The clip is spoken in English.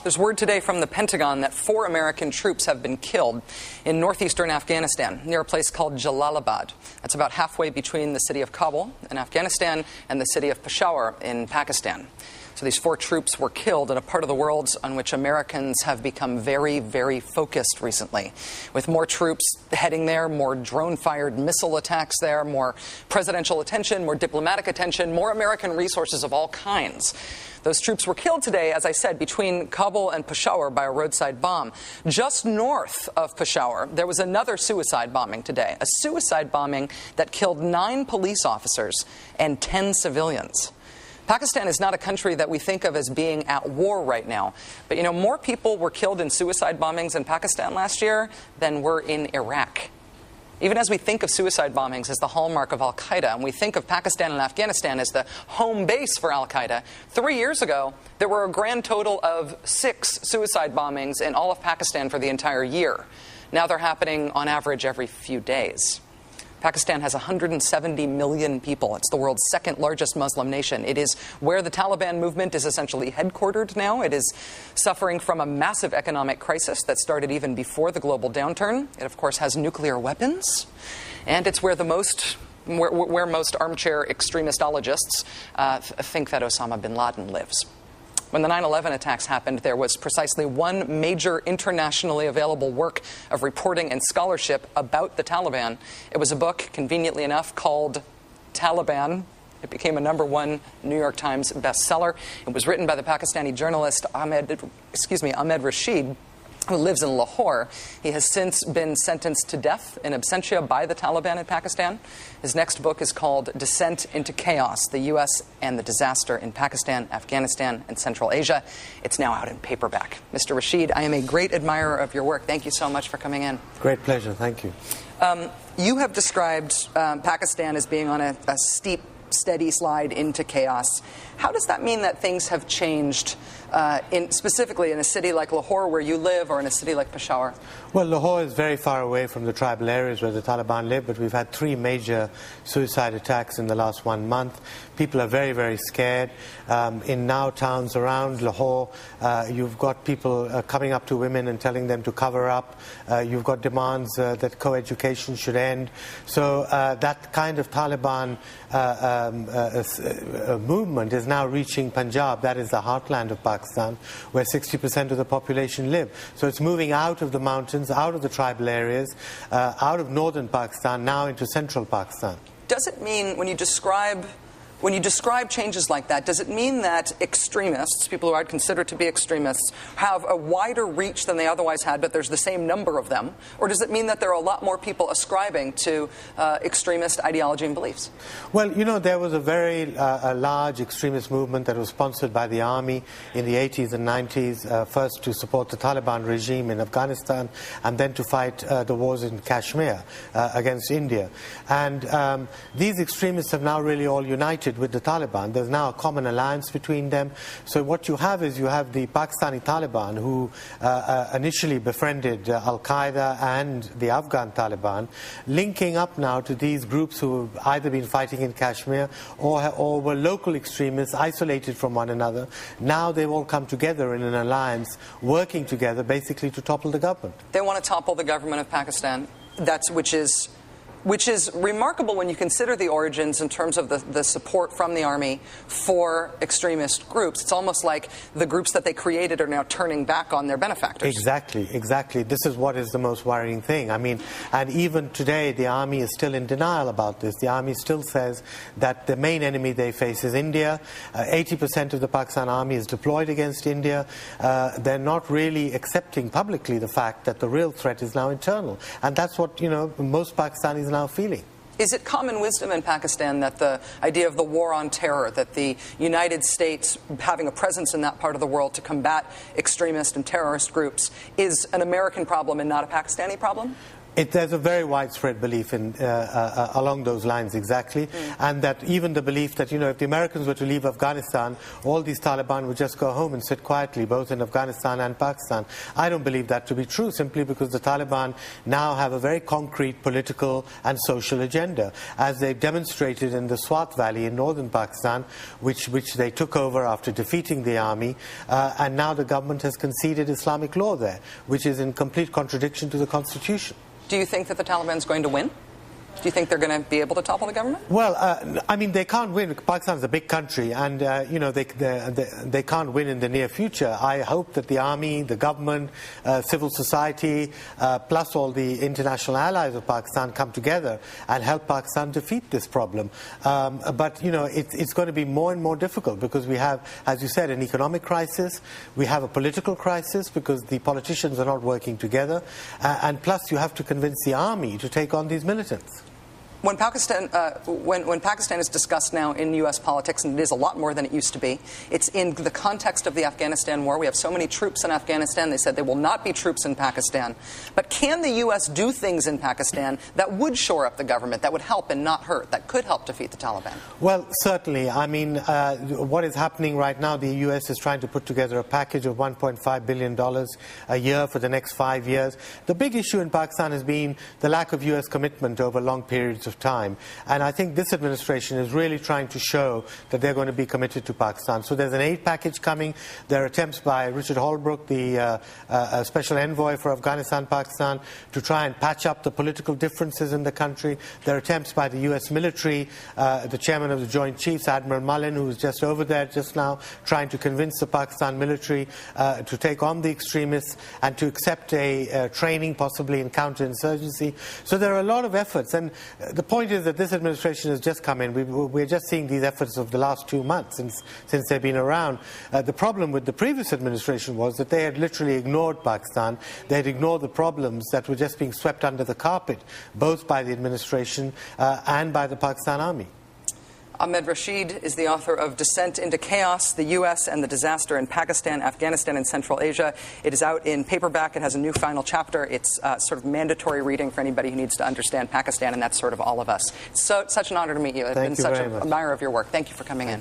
There's word today from the Pentagon that 4 American troops have been killed in northeastern Afghanistan near a place called Jalalabad. That's about halfway between the city of Kabul in Afghanistan and the city of Peshawar in Pakistan. So these 4 troops were killed in a part of the world on which Americans have become very, very focused recently. With more troops heading there, more drone-fired missile attacks there, more presidential attention, more diplomatic attention, more American resources of all kinds. Those troops were killed today, as I said, between Kabul and Peshawar by a roadside bomb. Just north of Peshawar, there was another suicide bombing today, a suicide bombing that killed 9 police officers and 10 civilians. Pakistan is not a country that we think of as being at war right now. But, you know, more people were killed in suicide bombings in Pakistan last year than were in Iraq. Even as we think of suicide bombings as the hallmark of al-Qaeda, and we think of Pakistan and Afghanistan as the home base for al-Qaeda, 3 years ago, there were a grand total of 6 suicide bombings in all of Pakistan for the entire year. Now they're happening on average every few days. Pakistan has 170 million people. It's the world's second largest Muslim nation. It is where the Taliban movement is essentially headquartered now. It is suffering from a massive economic crisis that started even before the global downturn. It, of course, has nuclear weapons. And it's where most armchair extremistologists think that Osama bin Laden lives. When the 9/11 attacks happened, there was precisely one major internationally available work of reporting and scholarship about the Taliban. It was a book, conveniently enough, called Taliban. It became a #1 New York Times bestseller. It was written by the Pakistani journalist Ahmed Rashid, who lives in Lahore. He has since been sentenced to death in absentia by the Taliban in Pakistan. His next book is called Descent into Chaos, the U.S. and the Disaster in Pakistan, Afghanistan, and Central Asia. It's now out in paperback. Mr. Rashid, I am a great admirer of your work. Thank you so much for coming in. Great pleasure. Thank you. You have described Pakistan as being on a steep, steady slide into chaos. How does that mean that things have changed, specifically in a city like Lahore where you live, or in a city like Peshawar? Well, Lahore is very far away from the tribal areas where the Taliban live, but we've had 3 major suicide attacks in the last 1 month. People are very, very scared. In now towns around Lahore, you've got people coming up to women and telling them to cover up. You've got demands that co-education should end. So that kind of Taliban movement is now reaching Punjab. That is the heartland of Pakistan, where 60% of the population live. So it's moving out of the mountains, out of the tribal areas, out of northern Pakistan, now into central Pakistan. Does it mean, when you describe changes like that, does it mean that extremists, people who I'd consider to be extremists, have a wider reach than they otherwise had, but there's the same number of them? Or does it mean that there are a lot more people ascribing to extremist ideology and beliefs? Well, you know, there was a very large extremist movement that was sponsored by the army in the 80s and 90s, first to support the Taliban regime in Afghanistan, and then to fight the wars in Kashmir against India. And these extremists have now really all united with the Taliban. There's now a common alliance between them. So what you have is you have the Pakistani Taliban, who initially befriended al-Qaeda and the Afghan Taliban, linking up now to these groups who have either been fighting in Kashmir or were local extremists isolated from one another. Now they've all come together in an alliance, working together basically to topple the government. They want to topple the government of Pakistan, which is remarkable when you consider the origins in terms of the support from the army for extremist groups. It's almost like the groups that they created are now turning back on their benefactors. Exactly, exactly. This is what is the most worrying thing. I mean, and even today the army is still in denial about this. The army still says that the main enemy they face is India. 80% of the Pakistan army is deployed against India. They're not really accepting publicly the fact that the real threat is now internal. And that's what, you know, most Pakistanis now feeling. Is it common wisdom in Pakistan that the idea of the war on terror, that the United States having a presence in that part of the world to combat extremist and terrorist groups, is an American problem and not a Pakistani problem? There's a very widespread belief in, along those lines exactly, and that even the belief that, if the Americans were to leave Afghanistan, all these Taliban would just go home and sit quietly, both in Afghanistan and Pakistan. I don't believe that to be true, simply because the Taliban now have a very concrete political and social agenda, as they've demonstrated in the Swat Valley in northern Pakistan, which they took over after defeating the army, and now the government has conceded Islamic law there, which is in complete contradiction to the constitution. Do you think that the Taliban's going to win? Do you think they're going to be able to topple the government? Well, I mean, they can't win. Pakistan's a big country, and they can't win in the near future. I hope that the army, the government, civil society, plus all the international allies of Pakistan come together and help Pakistan defeat this problem. But it's going to be more and more difficult, because we have, as you said, an economic crisis. We have a political crisis because the politicians are not working together, and plus you have to convince the army to take on these militants. When Pakistan, when Pakistan is discussed now in U.S. politics, and it is a lot more than it used to be, it's in the context of the Afghanistan war. We have so many troops in Afghanistan. They said there will not be troops in Pakistan. But can the U.S. do things in Pakistan that would shore up the government, that would help and not hurt, that could help defeat the Taliban? Well, certainly. I mean, what is happening right now, the U.S. is trying to put together a package of $1.5 billion a year for the next 5 years. The big issue in Pakistan has been the lack of U.S. commitment over long periods of time, and I think this administration is really trying to show that they're going to be committed to Pakistan. So there's an aid package coming. There are attempts by Richard Holbrooke, the special envoy for Afghanistan, Pakistan, to try and patch up the political differences in the country. There are attempts by the U.S. military, the chairman of the Joint Chiefs, Admiral Mullen, who was just over there just now, trying to convince the Pakistan military to take on the extremists and to accept a training possibly in counterinsurgency. So there are a lot of efforts, and the point is that this administration has just come in. We're just seeing these efforts of the last 2 months since they've been around. The problem with the previous administration was that they had literally ignored Pakistan. They had ignored the problems that were just being swept under the carpet, both by the administration and by the Pakistan army. Ahmed Rashid is the author of Descent into Chaos, the U.S. and the Disaster in Pakistan, Afghanistan, and Central Asia. It is out in paperback. It has a new final chapter. It's sort of mandatory reading for anybody who needs to understand Pakistan, and that's sort of all of us. So, such an honor to meet you. I've been such an admirer of your work. Thank you for coming in.